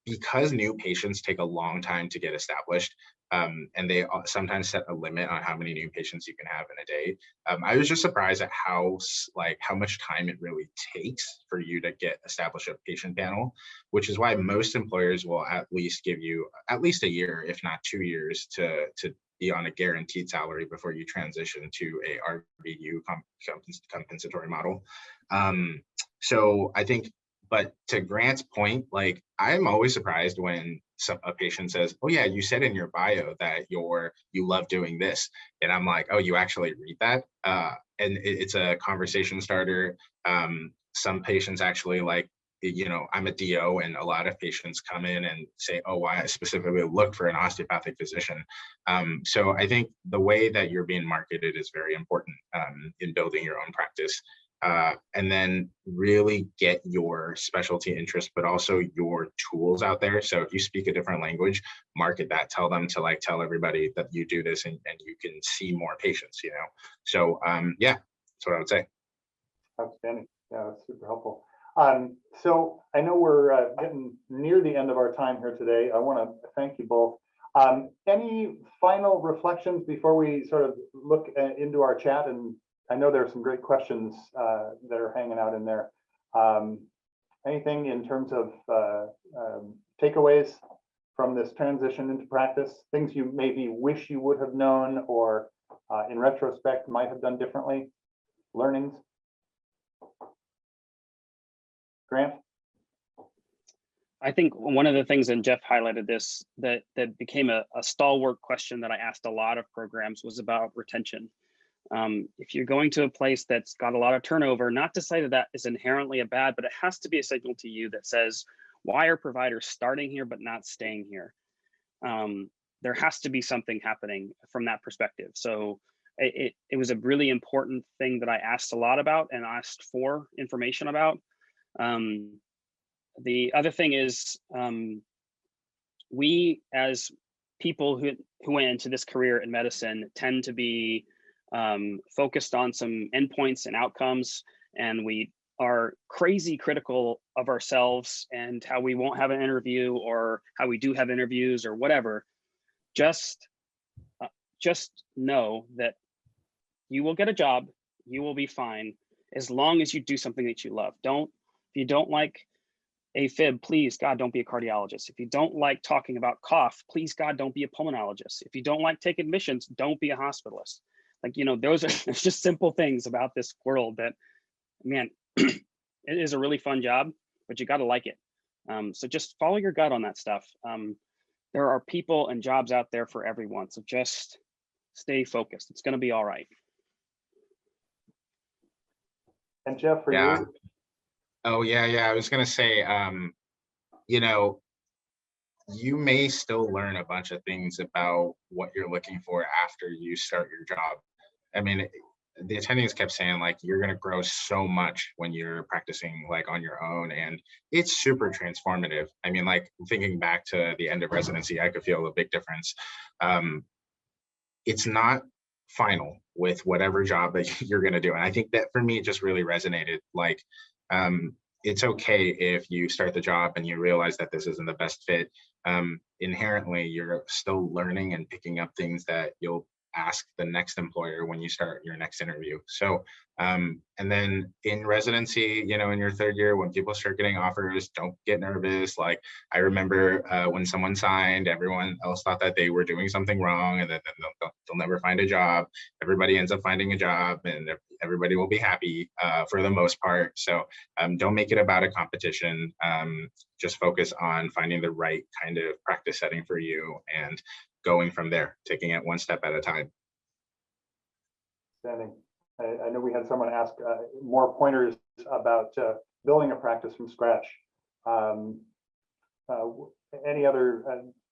because new patients take a long time to get established, and they sometimes set a limit on how many new patients you can have in a day. I was just surprised at how much time it really takes for you to get established a patient panel, which is why most employers will at least give you at least a year, if not 2 years, to be on a guaranteed salary before you transition to a RVU compensatory model. So I think, but to Grant's point, like I'm always surprised when a patient says, "Oh yeah, you said in your bio that you love doing this," and I'm like, "Oh, you actually read that?" And it's a conversation starter. Some patients actually like, you know, I'm a DO, and a lot of patients come in and say, "Oh, why I specifically look for an osteopathic physician." So I think the way that you're being marketed is very important in building your own practice. And then really get your specialty interest, but also your tools out there. So if you speak a different language, market that, tell them to like tell everybody that you do this and you can see more patients, you know? So yeah, that's what I would say. Outstanding. Yeah, that's super helpful. So I know we're getting near the end of our time here today. I want to thank you both. Any final reflections before we sort of look into our chat? And I know there are some great questions that are hanging out in there. Anything in terms of takeaways from this transition into practice, things you maybe wish you would have known or in retrospect might have done differently, learnings? Grant? I think one of the things, and Jeff highlighted this, that became a stalwart question that I asked a lot of programs was about retention. If you're going to a place that's got a lot of turnover, not to say that that is inherently a bad, but it has to be a signal to you that says, why are providers starting here but not staying here? There has to be something happening from that perspective. So it was a really important thing that I asked a lot about and asked for information about. The other thing is we as people who went into this career in medicine tend to be focused on some endpoints and outcomes, and we are crazy critical of ourselves and how we won't have an interview or how we do have interviews or whatever. Just know that you will get a job, you will be fine as long as you do something that you love. If you don't like AFib, please God, don't be a cardiologist. If you don't like talking about cough, please God, don't be a pulmonologist. If you don't like taking admissions, don't be a hospitalist. Like, you know, there's just simple things about this world that, man, it is a really fun job, but you got to like it. So just follow your gut on that stuff. There are people and jobs out there for everyone. So just stay focused. It's going to be all right. And Jeff, for Yeah. you? Oh yeah, I was gonna say, you know, you may still learn a bunch of things about what you're looking for after you start your job. I mean, the attendings kept saying like you're going to grow so much when you're practicing like on your own, and it's super transformative. I mean, like thinking back to the end of residency, I could feel a big difference. It's not final with whatever job that you're going to do, and I think that for me it just really resonated. Like, it's okay if you start the job and you realize that this isn't the best fit. Inherently, you're still learning and picking up things that you'll ask the next employer when you start your next interview. So, and then in residency, you know, in your third year, when people start getting offers, don't get nervous. Like I remember when someone signed, everyone else thought that they were doing something wrong and that they'll never find a job. Everybody ends up finding a job and everybody will be happy for the most part. So don't make it about a competition. Just focus on finding the right kind of practice setting for you and going from there, taking it one step at a time. Standing. I know we had someone ask more pointers about building a practice from scratch. Any other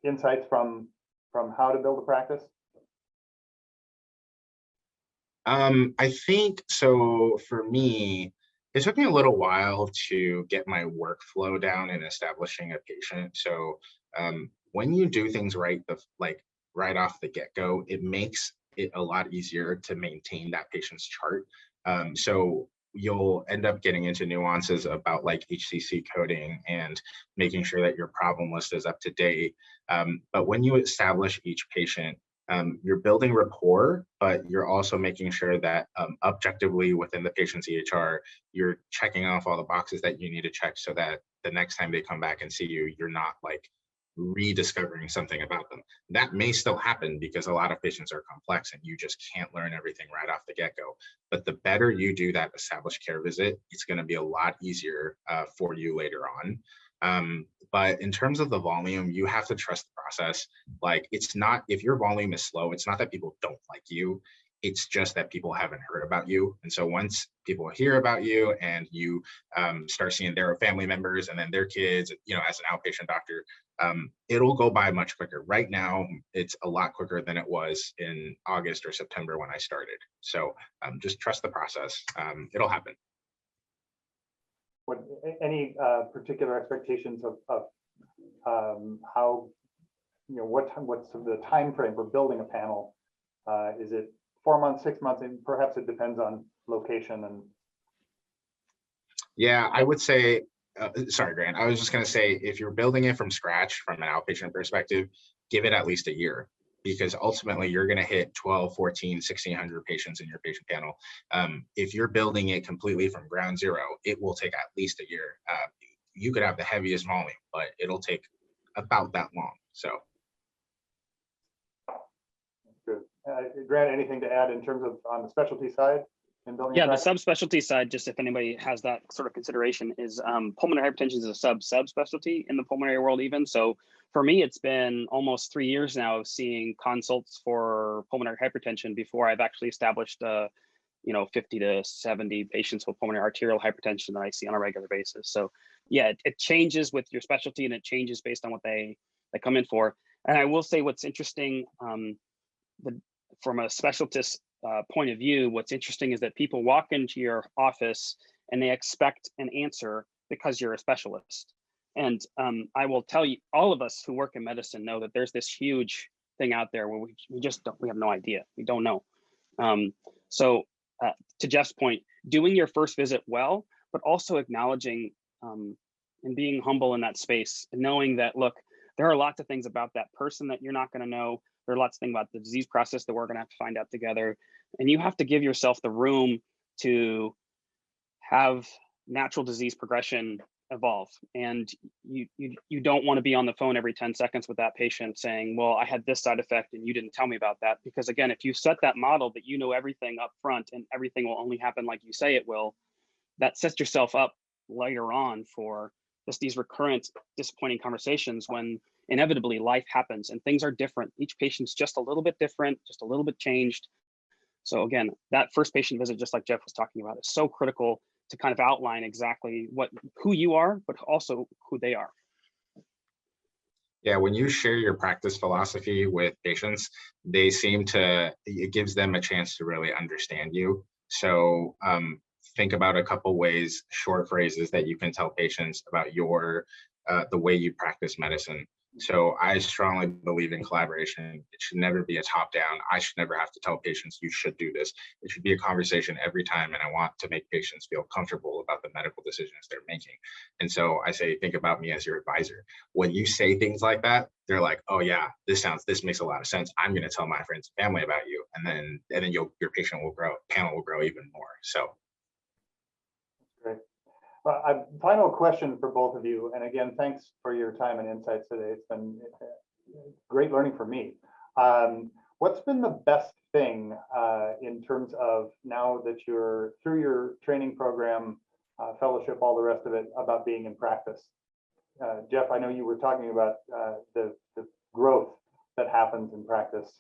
insights from how to build a practice? I think so. For me, it took me a little while to get my workflow down in establishing a patient. So when you do things right, right off the get-go, it makes it a lot easier to maintain that patient's chart. So you'll end up getting into nuances about like HCC coding and making sure that your problem list is up to date. But when you establish each patient, you're building rapport, but you're also making sure that objectively within the patient's EHR, you're checking off all the boxes that you need to check so that the next time they come back and see you, you're not like rediscovering something about them. That may still happen because a lot of patients are complex and you just can't learn everything right off the get-go. But the better you do that established care visit, it's going to be a lot easier for you later on. But in terms of the volume, you have to trust the process. Like it's not, if your volume is slow, it's not that people don't like you. It's just that people haven't heard about you. And so once people hear about you and you start seeing their family members and then their kids, you know, as an outpatient doctor, it'll go by much quicker. Right now, it's a lot quicker than it was in August or September when I started. So just trust the process. It'll happen. What, any particular expectations of how, you know, what's the time frame for building a panel? Is it 4 months, 6 months, and perhaps it depends on location and. Yeah, I would say, sorry, Grant, I was just going to say, if you're building it from scratch from an outpatient perspective, give it at least a year, because ultimately you're going to hit 12, 14, 1,600 patients in your patient panel. If you're building it completely from ground zero, it will take at least a year. You could have the heaviest volume, but it'll take about that long. So. Good. Grant, anything to add in terms of on the specialty side in building? Yeah, the subspecialty side, just if anybody has that sort of consideration, is pulmonary hypertension is a subspecialty in the pulmonary world even. So for me, it's been almost 3 years now of seeing consults for pulmonary hypertension before I've actually established, 50 to 70 patients with pulmonary arterial hypertension that I see on a regular basis. So yeah, it changes with your specialty and it changes based on what they come in for. And I will say what's interesting, from a specialist point of view, what's interesting is that people walk into your office and they expect an answer because you're a specialist. And I will tell you, all of us who work in medicine know that there's this huge thing out there where we have no idea. We don't know. So to Jeff's point, doing your first visit well, but also acknowledging and being humble in that space and knowing that, look, there are lots of things about that person that you're not going to know. There are lots of things about the disease process that we're going to have to find out together. And you have to give yourself the room to have natural disease progression evolve. And you don't want to be on the phone every 10 seconds with that patient saying, well, I had this side effect and you didn't tell me about that. Because again, if you set that model that you know everything up front and everything will only happen like you say it will, that sets yourself up later on for just these recurrent disappointing conversations when inevitably life happens and things are different. Each patient's just a little bit different, just a little bit changed. So again, that first patient visit, just like Jeff was talking about, is so critical to kind of outline exactly who you are, but also who they are. Yeah, when you share your practice philosophy with patients, it gives them a chance to really understand you. So think about a couple ways, short phrases that you can tell patients about the way you practice medicine. So I strongly believe in collaboration. It should never be a top down. I should never have to tell patients you should do this. It should be a conversation every time. And I want to make patients feel comfortable about the medical decisions they're making. And so I say, think about me as your advisor. When you say things like that, they're like, oh yeah, this makes a lot of sense. I'm going to tell my friends and family about you. And then your panel will grow even more. So. Great. A final question for both of you. And again, thanks for your time and insights today. It's been great learning for me. What's been the best thing in terms of, now that you're through your training program, fellowship, all the rest of it, about being in practice? Jeff, I know you were talking about the growth that happens in practice.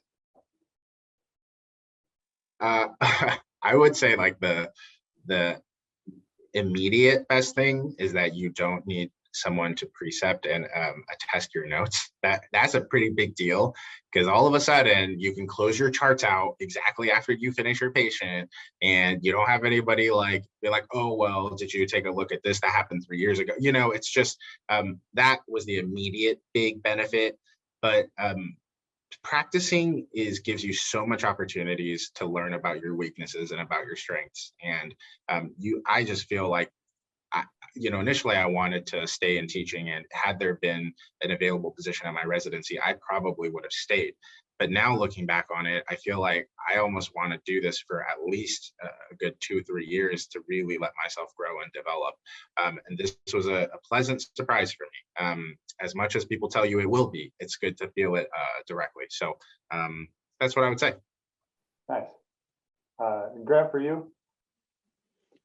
I would say like the immediate best thing is that you don't need someone to precept and attest your notes. That's a pretty big deal, because all of a sudden you can close your charts out exactly after you finish your patient, and you don't have anybody be like, oh, well, did you take a look at this that happened 3 years ago? It's just that was the immediate big benefit. But practicing gives you so much opportunities to learn about your weaknesses and about your strengths. And I just feel like, initially I wanted to stay in teaching, and had there been an available position at my residency, I probably would have stayed. But now looking back on it, I feel like I almost want to do this for at least a good 2-3 years to really let myself grow and develop. And this was a pleasant surprise for me. As much as people tell you it will be, it's good to feel it directly. So that's what I would say. Nice. Grant, for you?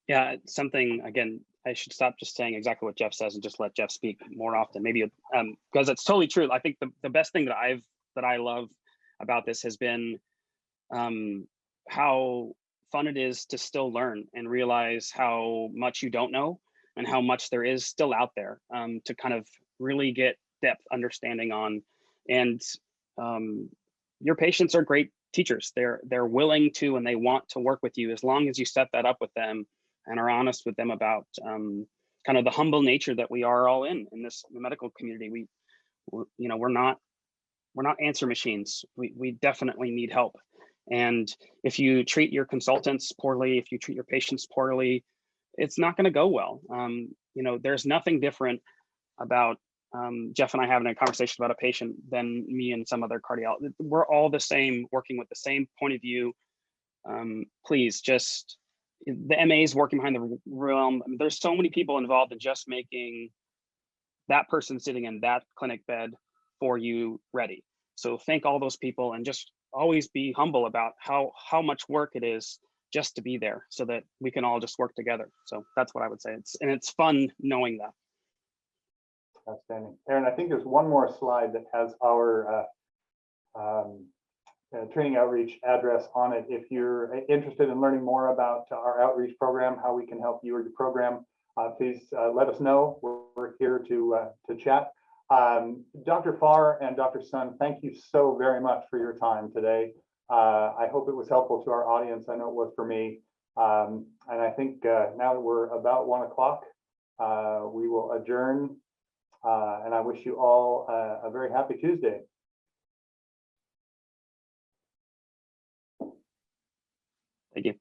Yeah, it's something, again, I should stop just saying exactly what Jeff says and just let Jeff speak more often, maybe, because it's totally true. I think the best thing that I love about this has been how fun it is to still learn and realize how much you don't know and how much there is still out there to kind of really get depth understanding on. And your patients are great teachers. They're willing to, and they want to work with you, as long as you set that up with them and are honest with them about kind of the humble nature that we are all in this medical community. We're not answer machines. We definitely need help. And if you treat your consultants poorly, if you treat your patients poorly, it's not going to go well. There's nothing different about Jeff and I having a conversation about a patient than me and some other cardiologist. We're all the same, working with the same point of view. Please, just the MAs working behind the realm. There's so many people involved in just making that person sitting in that clinic bed for you ready. So thank all those people, and just always be humble about how much work it is just to be there, so that we can all just work together. So that's what I would say. It's fun knowing that. Outstanding. Aaron, I think there's one more slide that has our training outreach address on it. If you're interested in learning more about our outreach program, how we can help you or your program, please let us know. We're here to chat. Dr. Farr and Dr. Sun, thank you so very much for your time today. I hope it was helpful to our audience. I know it was for me. And I think now that we're about 1 o'clock, we will adjourn. And I wish you all a very happy Tuesday. Thank you.